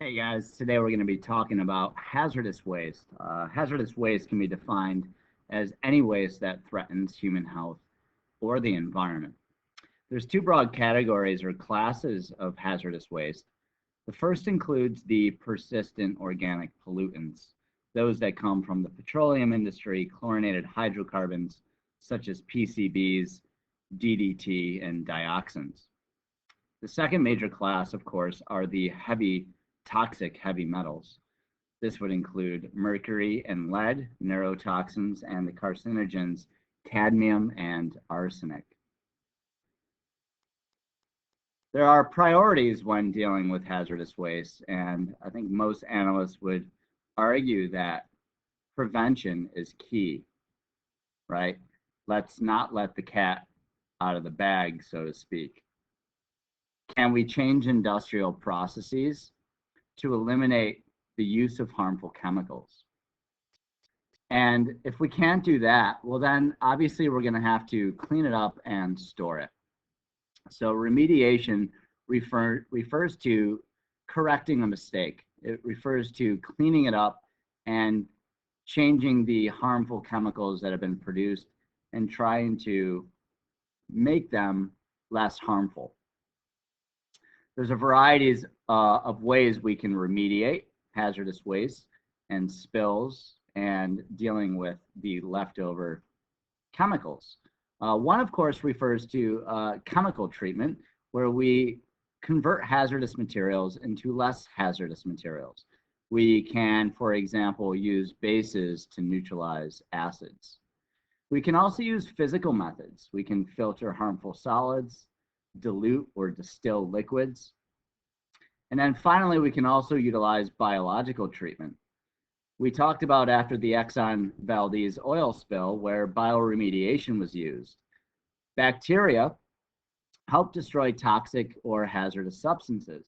Hey guys, today we're going to be talking about hazardous waste. Hazardous waste can be defined as any waste that threatens human health or the environment. There's two broad categories or classes of hazardous waste. The first includes the persistent organic pollutants, those that come from the petroleum industry, chlorinated hydrocarbons such as PCBs, DDT, and dioxins. The second major class, of course, are the toxic heavy metals. This would include mercury and lead, neurotoxins, and the carcinogens cadmium and arsenic. There are priorities when dealing with hazardous waste, and I think most analysts would argue that prevention is key, right? Let's not let the cat out of the bag, so to speak. Can we change industrial processes to eliminate the use of harmful chemicals? And if we can't do that, well, then obviously we're going to have to clean it up and store it. So remediation refers to correcting a mistake. It refers to cleaning it up and changing the harmful chemicals that have been produced and trying to make them less harmful. There's a variety of ways we can remediate hazardous waste and spills and dealing with the leftover chemicals. One, of course, refers to chemical treatment, where we convert hazardous materials into less hazardous materials. We can, for example, use bases to neutralize acids. We can also use physical methods. We can filter harmful solids, dilute or distill liquids. And then finally, we can also utilize biological treatment. We talked about after the Exxon Valdez oil spill where bioremediation was used. Bacteria help destroy toxic or hazardous substances.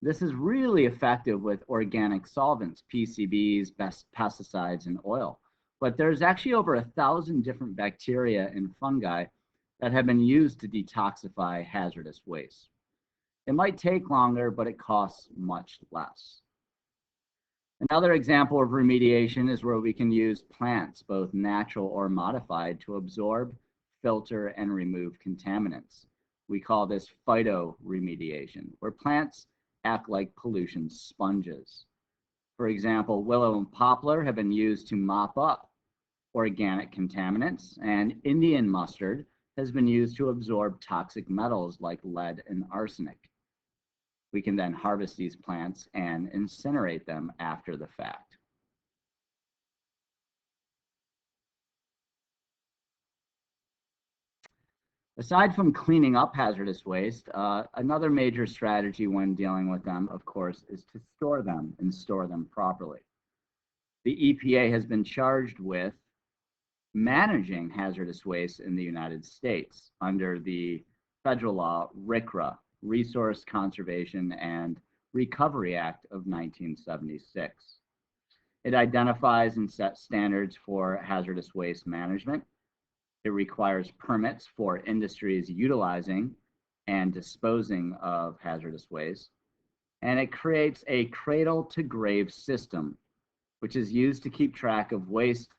This is really effective with organic solvents, PCBs, pesticides, and oil. But there's actually over 1,000 different bacteria and fungi that have been used to detoxify hazardous waste. It might take longer, but it costs much less. Another example of remediation is where we can use plants, both natural or modified, to absorb, filter, and remove contaminants. We call this phytoremediation, where plants act like pollution sponges. For example, willow and poplar have been used to mop up organic contaminants, and Indian mustard has been used to absorb toxic metals like lead and arsenic. We can then harvest these plants and incinerate them after the fact. Aside from cleaning up hazardous waste, another major strategy when dealing with them, of course, is to store them and store them properly. The EPA has been charged with managing hazardous waste in the United States under the federal law RCRA, Resource Conservation and Recovery Act of 1976. It identifies and sets standards for hazardous waste management. It requires permits for industries utilizing and disposing of hazardous waste. And it creates a cradle to grave system, which is used to keep track of waste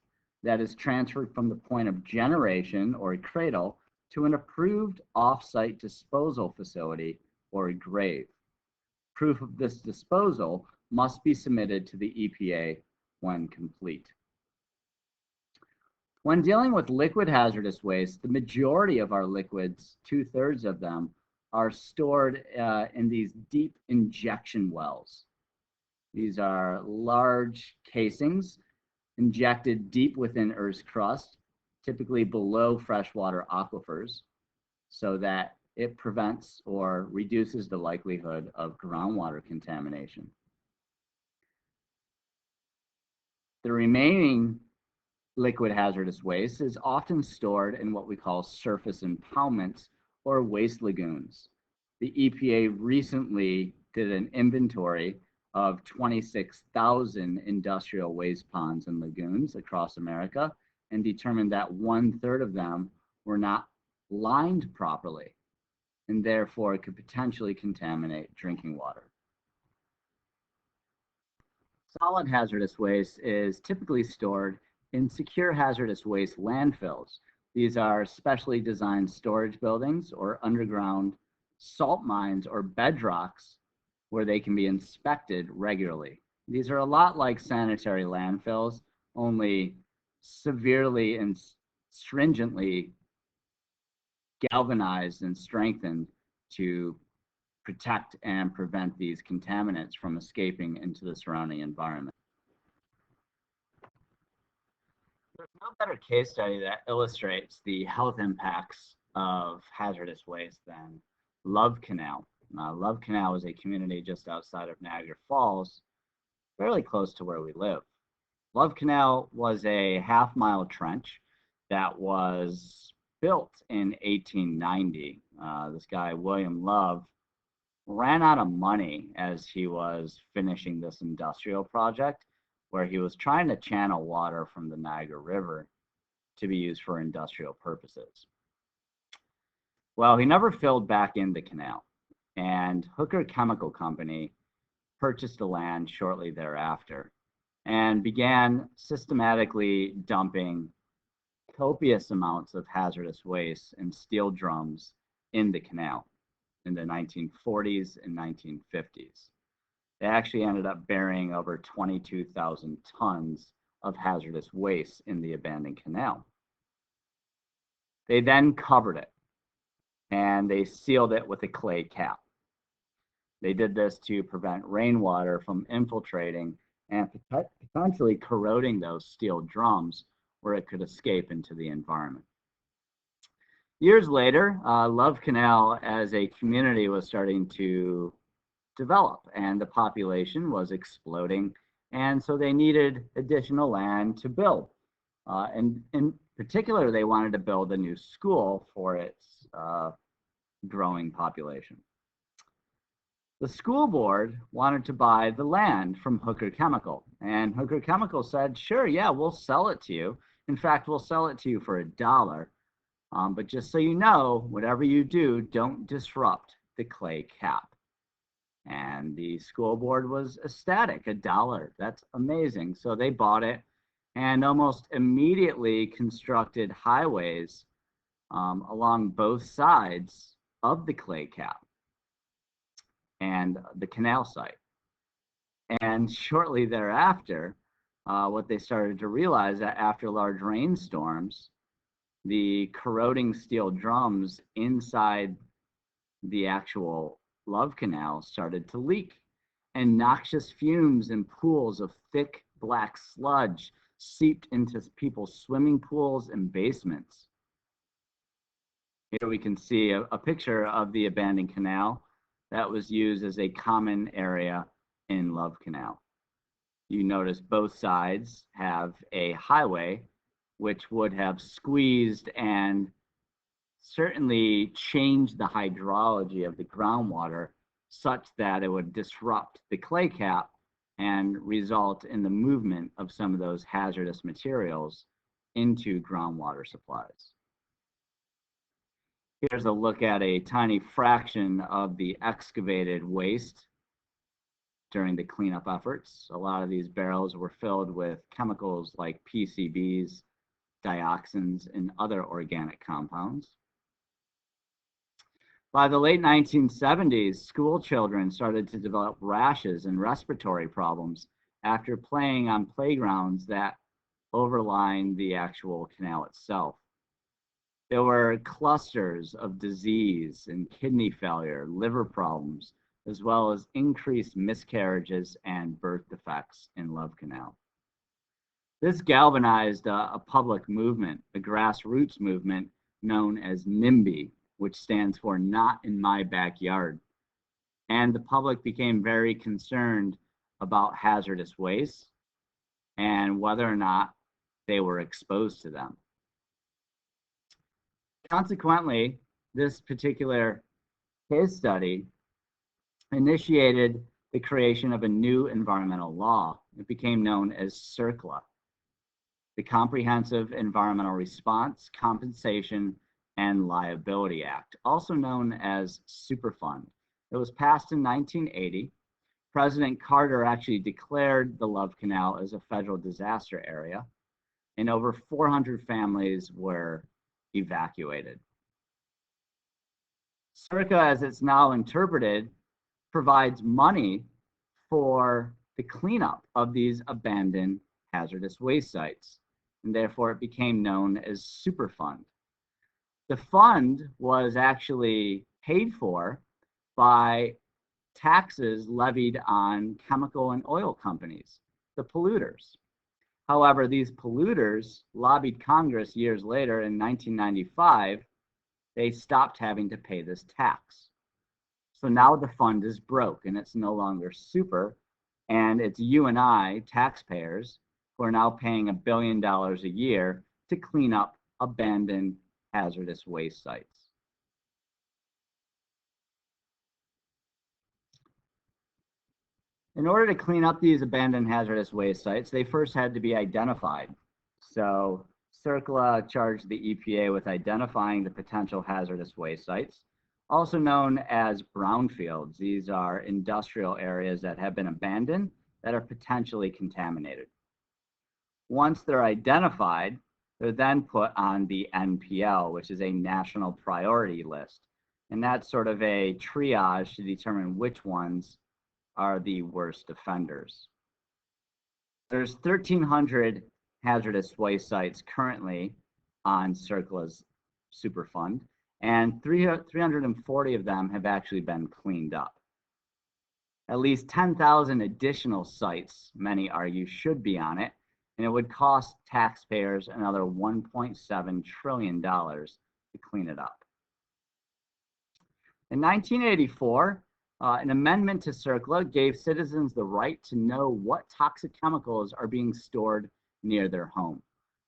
that is transferred from the point of generation or a cradle to an approved off-site disposal facility or a grave. Proof of this disposal must be submitted to the EPA when complete. When dealing with liquid hazardous waste, the majority of our liquids, 2/3 of them, are stored in these deep injection wells. These are large casings injected deep within Earth's crust, typically below freshwater aquifers, so that it prevents or reduces the likelihood of groundwater contamination. The remaining liquid hazardous waste is often stored in what we call surface impoundments or waste lagoons. The EPA recently did an inventory of 26,000 industrial waste ponds and lagoons across America and determined that 1/3 of them were not lined properly and therefore could potentially contaminate drinking water. Solid hazardous waste is typically stored in secure hazardous waste landfills. These are specially designed storage buildings or underground salt mines or bedrocks where they can be inspected regularly. These are a lot like sanitary landfills, only severely and stringently galvanized and strengthened to protect and prevent these contaminants from escaping into the surrounding environment. There's no better case study that illustrates the health impacts of hazardous waste than Love Canal. Love Canal is a community just outside of Niagara Falls, fairly close to where we live. Love Canal was a half-mile trench that was built in 1890. This guy, William Love, ran out of money as he was finishing this industrial project where he was trying to channel water from the Niagara River to be used for industrial purposes. Well, he never filled back in the canal, and Hooker Chemical Company purchased the land shortly thereafter and began systematically dumping copious amounts of hazardous waste and steel drums in the canal in the 1940s and 1950s. They actually ended up burying over 22,000 tons of hazardous waste in the abandoned canal. They then covered it and they sealed it with a clay cap. They did this to prevent rainwater from infiltrating and potentially corroding those steel drums where it could escape into the environment. Years later, Love Canal as a community was starting to develop and the population was exploding. And so they needed additional land to build. And in particular, they wanted to build a new school for its growing population. The school board wanted to buy the land from Hooker Chemical, and Hooker Chemical said, sure, yeah, we'll sell it to you. In fact, we'll sell it to you for $1. But just so you know, whatever you do, don't disrupt the clay cap. And the school board was ecstatic, $1. That's amazing. So they bought it and almost immediately constructed highways along both sides of the clay cap and the canal site. And shortly thereafter, what they started to realize that after large rainstorms, the corroding steel drums inside the actual Love Canal started to leak, and noxious fumes and pools of thick black sludge seeped into people's swimming pools and basements. Here we can see a picture of the abandoned canal that was used as a common area in Love Canal. You notice both sides have a highway, which would have squeezed and certainly changed the hydrology of the groundwater such that it would disrupt the clay cap and result in the movement of some of those hazardous materials into groundwater supplies. Here's a look at a tiny fraction of the excavated waste during the cleanup efforts. A lot of these barrels were filled with chemicals like PCBs, dioxins, and other organic compounds. By the late 1970s, school children started to develop rashes and respiratory problems after playing on playgrounds that overlined the actual canal itself. There were clusters of disease and kidney failure, liver problems, as well as increased miscarriages and birth defects in Love Canal. This galvanized a public movement, a grassroots movement known as NIMBY, which stands for Not in My Backyard. And the public became very concerned about hazardous waste and whether or not they were exposed to them. Consequently, this particular case study initiated the creation of a new environmental law. It became known as CERCLA, the Comprehensive Environmental Response, Compensation, and Liability Act, also known as Superfund. It was passed in 1980, President Carter actually declared the Love Canal as a federal disaster area, and over 400 families were evacuated. CERCLA, as it's now interpreted, provides money for the cleanup of these abandoned hazardous waste sites, and therefore it became known as Superfund. The fund was actually paid for by taxes levied on chemical and oil companies, the polluters. However, these polluters lobbied Congress years later in 1995. They stopped having to pay this tax. So now the fund is broke and it's no longer super, and it's you and I, taxpayers, who are now paying $1 billion a year to clean up abandoned hazardous waste sites. In order to clean up these abandoned hazardous waste sites, they first had to be identified. So CERCLA charged the EPA with identifying the potential hazardous waste sites, also known as brownfields. These are industrial areas that have been abandoned that are potentially contaminated. Once they're identified, they're then put on the NPL, which is a national priority list. And that's sort of a triage to determine which ones are the worst offenders. There's 1,300 hazardous waste sites currently on CERCLA's Superfund, and 340 of them have actually been cleaned up. At least 10,000 additional sites, many argue, should be on it, and it would cost taxpayers another $1.7 trillion to clean it up. In 1984, an amendment to CERCLA gave citizens the right to know what toxic chemicals are being stored near their home.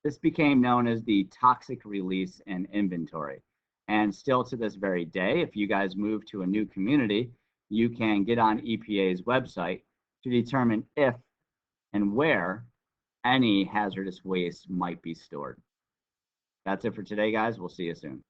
This became known as the Toxic Release and Inventory. And still to this very day, if you guys move to a new community, you can get on EPA's website to determine if and where any hazardous waste might be stored. That's it for today, guys. We'll see you soon.